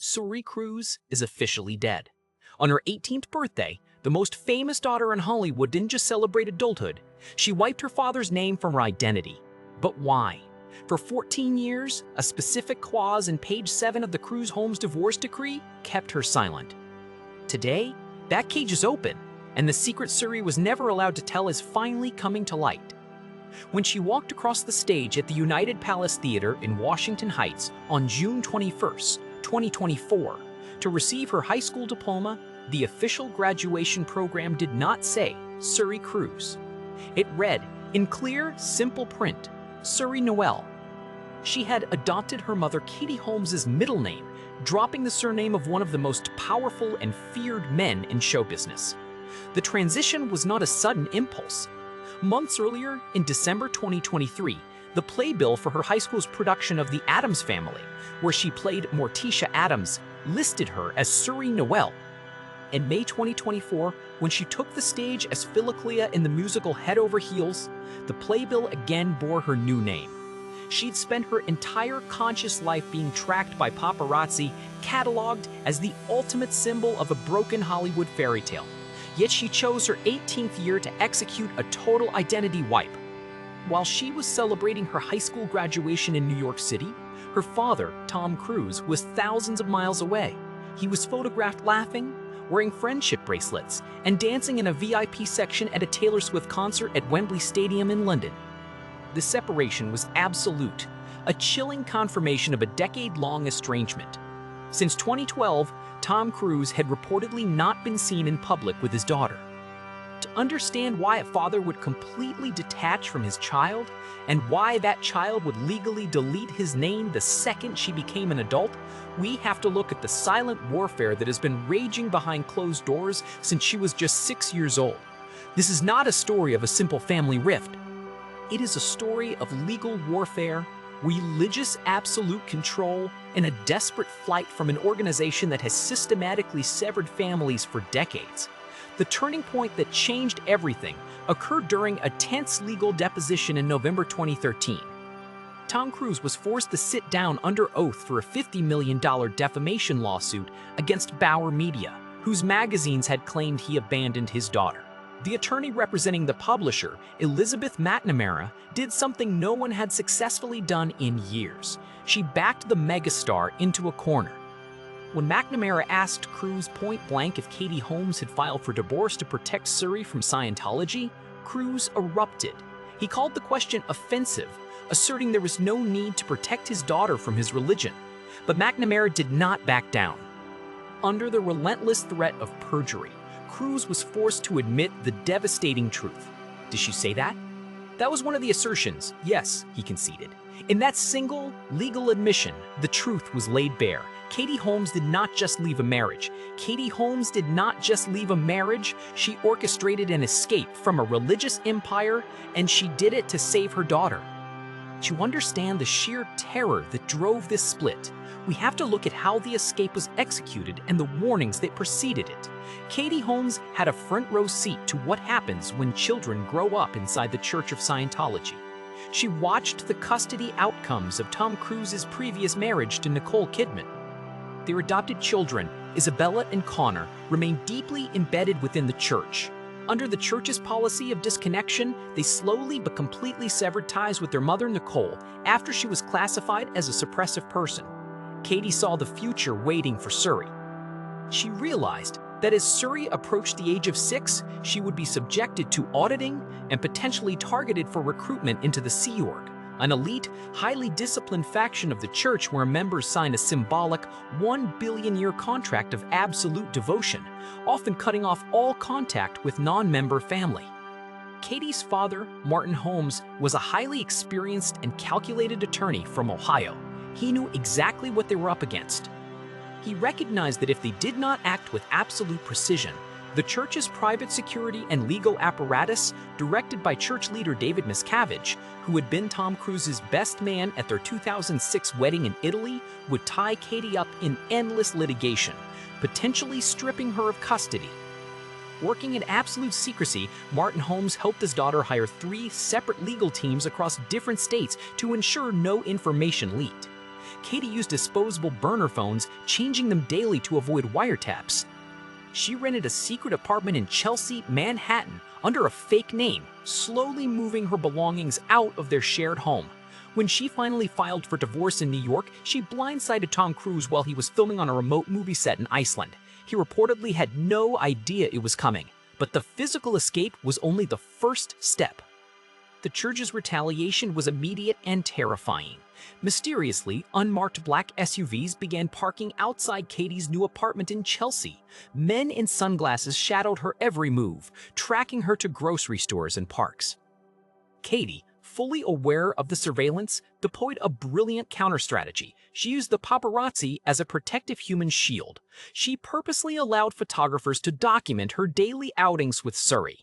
Suri Cruise is officially dead. On her 18th birthday, the most famous daughter in Hollywood didn't just celebrate adulthood, she wiped her father's name from her identity. But why? For 14 years, a specific clause in page 7 of the Cruise-Holmes divorce decree kept her silent. Today, that cage is open, and the secret Suri was never allowed to tell is finally coming to light. When she walked across the stage at the United Palace Theater in Washington Heights on June 21st, 2024, to receive her high school diploma, the official graduation program did not say Suri Cruise. It read, in clear, simple print, Suri Noelle. She had adopted her mother Katie Holmes' middle name, dropping the surname of one of the most powerful and feared men in show business. The transition was not a sudden impulse. Months earlier, in December 2023, the playbill for her high school's production of The Addams Family, where she played Morticia Addams, listed her as Suri Noelle. In May 2024, when she took the stage as Philoclea in the musical Head Over Heels, the playbill again bore her new name. She'd spent her entire conscious life being tracked by paparazzi, cataloged as the ultimate symbol of a broken Hollywood fairy tale. Yet she chose her 18th year to execute a total identity wipe. While she was celebrating her high school graduation in New York City, her father, Tom Cruise, was thousands of miles away. He was photographed laughing, wearing friendship bracelets, and dancing in a VIP section at a Taylor Swift concert at Wembley Stadium in London. The separation was absolute, a chilling confirmation of a decade-long estrangement. Since 2012, Tom Cruise had reportedly not been seen in public with his daughter. To understand why a father would completely detach from his child, and why that child would legally delete his name the second she became an adult, we have to look at the silent warfare that has been raging behind closed doors since she was just 6 years old. This is not a story of a simple family rift. It is a story of legal warfare, religious absolute control, and a desperate flight from an organization that has systematically severed families for decades. The turning point that changed everything occurred during a tense legal deposition in November 2013. Tom Cruise was forced to sit down under oath for a $50 million defamation lawsuit against Bauer Media, whose magazines had claimed he abandoned his daughter. The attorney representing the publisher, Elizabeth McNamara, did something no one had successfully done in years. She backed the megastar into a corner. When McNamara asked Cruise point-blank if Katie Holmes had filed for divorce to protect Suri from Scientology, Cruise erupted. He called the question offensive, asserting there was no need to protect his daughter from his religion. But McNamara did not back down. Under the relentless threat of perjury, Cruise was forced to admit the devastating truth. Did she say that? That was one of the assertions, yes, he conceded. In that single, legal admission, the truth was laid bare. Katie Holmes did not just leave a marriage. Katie Holmes did not just leave a marriage, she orchestrated an escape from a religious empire, and she did it to save her daughter. To understand the sheer terror that drove this split, we have to look at how the escape was executed and the warnings that preceded it. Katie Holmes had a front row seat to what happens when children grow up inside the Church of Scientology. She watched the custody outcomes of Tom Cruise's previous marriage to Nicole Kidman. Their adopted children, Isabella and Connor, remain deeply embedded within the church. Under the church's policy of disconnection, they slowly but completely severed ties with their mother Nicole after she was classified as a suppressive person. Katie saw the future waiting for Suri. She realized that as Suri approached the age of 6, she would be subjected to auditing and potentially targeted for recruitment into the Sea Org, an elite, highly disciplined faction of the church where members sign a symbolic 1 billion-year contract of absolute devotion, often cutting off all contact with non-member family. Katie's father, Martin Holmes, was a highly experienced and calculated attorney from Ohio. He knew exactly what they were up against. He recognized that if they did not act with absolute precision, the church's private security and legal apparatus, directed by church leader David Miscavige, who had been Tom Cruise's best man at their 2006 wedding in Italy, would tie Katie up in endless litigation, potentially stripping her of custody. Working in absolute secrecy, Martin Holmes helped his daughter hire 3 separate legal teams across different states to ensure no information leaked. Katie used disposable burner phones, changing them daily to avoid wiretaps. She rented a secret apartment in Chelsea, Manhattan, under a fake name, slowly moving her belongings out of their shared home. When she finally filed for divorce in New York, she blindsided Tom Cruise while he was filming on a remote movie set in Iceland. He reportedly had no idea it was coming, but the physical escape was only the first step. The church's retaliation was immediate and terrifying. Mysteriously, unmarked black SUVs began parking outside Katie's new apartment in Chelsea. Men in sunglasses shadowed her every move, tracking her to grocery stores and parks. Katie, fully aware of the surveillance, deployed a brilliant counter-strategy. She used the paparazzi as a protective human shield. She purposely allowed photographers to document her daily outings with Suri.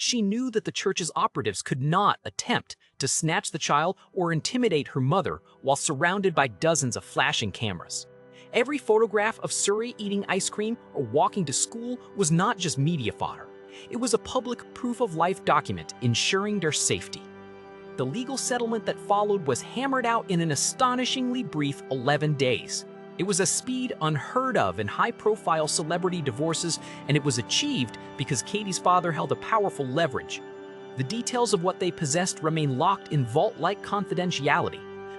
She knew that the church's operatives could not attempt to snatch the child or intimidate her mother while surrounded by dozens of flashing cameras. Every photograph of Suri eating ice cream or walking to school was not just media fodder. It was a public proof-of-life document ensuring their safety. The legal settlement that followed was hammered out in an astonishingly brief 11 days. It was a speed unheard of in high-profile celebrity divorces, and it was achieved because Katie's father held a powerful leverage. The details of what they possessed remain locked in vault-like confidentiality,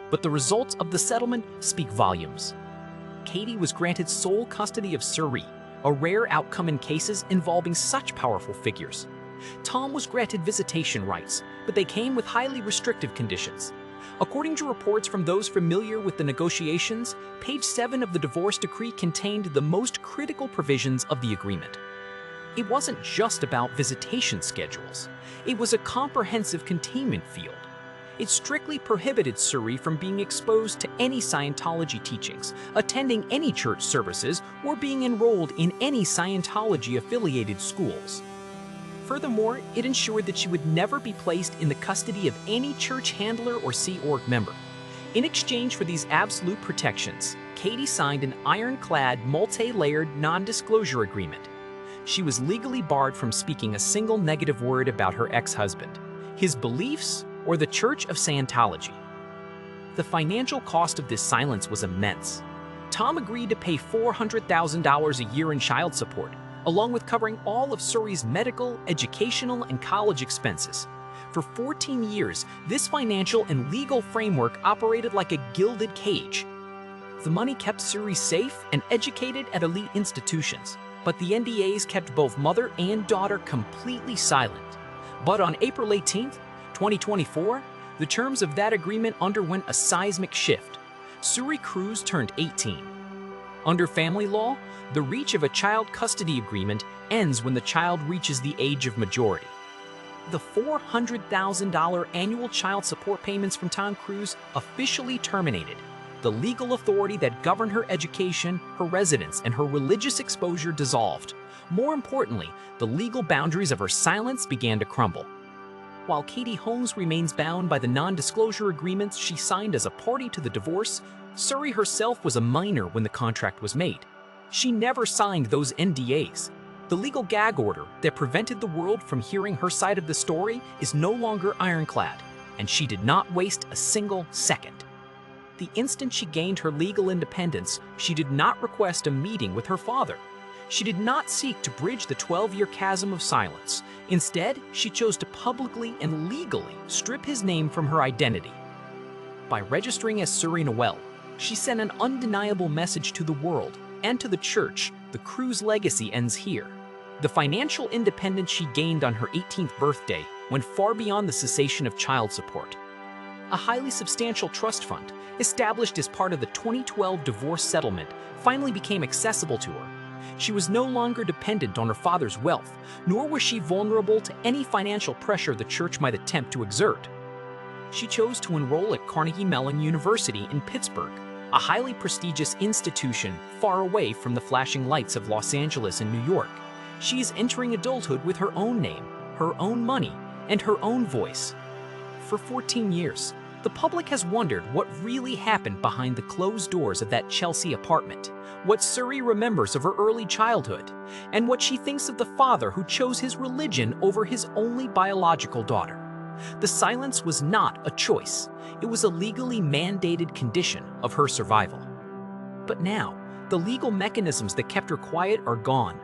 but the results of the settlement speak volumes. Katie was granted sole custody of Suri, a rare outcome in cases involving such powerful figures. Tom was granted visitation rights, but they came with highly restrictive conditions. According to reports from those familiar with the negotiations, page 7 of the divorce decree contained the most critical provisions of the agreement. It wasn't just about visitation schedules. It was a comprehensive containment field. It strictly prohibited Suri from being exposed to any Scientology teachings, attending any church services, or being enrolled in any Scientology-affiliated schools. Furthermore, it ensured that she would never be placed in the custody of any church handler or Sea Org member. In exchange for these absolute protections, Katie signed an ironclad, multi-layered non-disclosure agreement. She was legally barred from speaking a single negative word about her ex-husband, his beliefs, or the Church of Scientology. The financial cost of this silence was immense. Tom agreed to pay $400,000 a year in child support, along with covering all of Suri's medical, educational, and college expenses. For 14 years, this financial and legal framework operated like a gilded cage. The money kept Suri safe and educated at elite institutions, but the NDAs kept both mother and daughter completely silent. But on April 18, 2024, the terms of that agreement underwent a seismic shift. Suri Cruise turned 18. Under family law, the reach of a child custody agreement ends when the child reaches the age of majority. The $400,000 annual child support payments from Tom Cruise officially terminated. The legal authority that governed her education, her residence, and her religious exposure dissolved. More importantly, the legal boundaries of her silence began to crumble. While Katie Holmes remains bound by the non-disclosure agreements she signed as a party to the divorce, Suri herself was a minor when the contract was made. She never signed those NDAs. The legal gag order that prevented the world from hearing her side of the story is no longer ironclad, and she did not waste a single second. The instant she gained her legal independence, she did not request a meeting with her father. She did not seek to bridge the 12-year chasm of silence. Instead, she chose to publicly and legally strip his name from her identity. By registering as Suri Noelle, she sent an undeniable message to the world and to the church: the Cruise legacy ends here. The financial independence she gained on her 18th birthday went far beyond the cessation of child support. A highly substantial trust fund, established as part of the 2012 divorce settlement, finally became accessible to her. She was no longer dependent on her father's wealth, nor was she vulnerable to any financial pressure the church might attempt to exert. She chose to enroll at Carnegie Mellon University in Pittsburgh, a highly prestigious institution far away from the flashing lights of Los Angeles and New York. She is entering adulthood with her own name, her own money, and her own voice. For 14 years, the public has wondered what really happened behind the closed doors of that Chelsea apartment, what Suri remembers of her early childhood, and what she thinks of the father who chose his religion over his only biological daughter. The silence was not a choice. It was a legally mandated condition of her survival. But now, the legal mechanisms that kept her quiet are gone.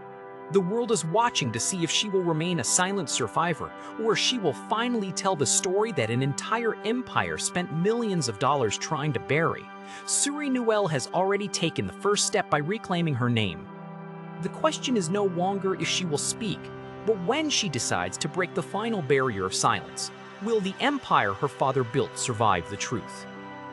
The world is watching to see if she will remain a silent survivor or if she will finally tell the story that an entire empire spent millions of dollars trying to bury. Suri Noelle has already taken the first step by reclaiming her name. The question is no longer if she will speak, but when she decides to break the final barrier of silence. Will the empire her father built survive the truth?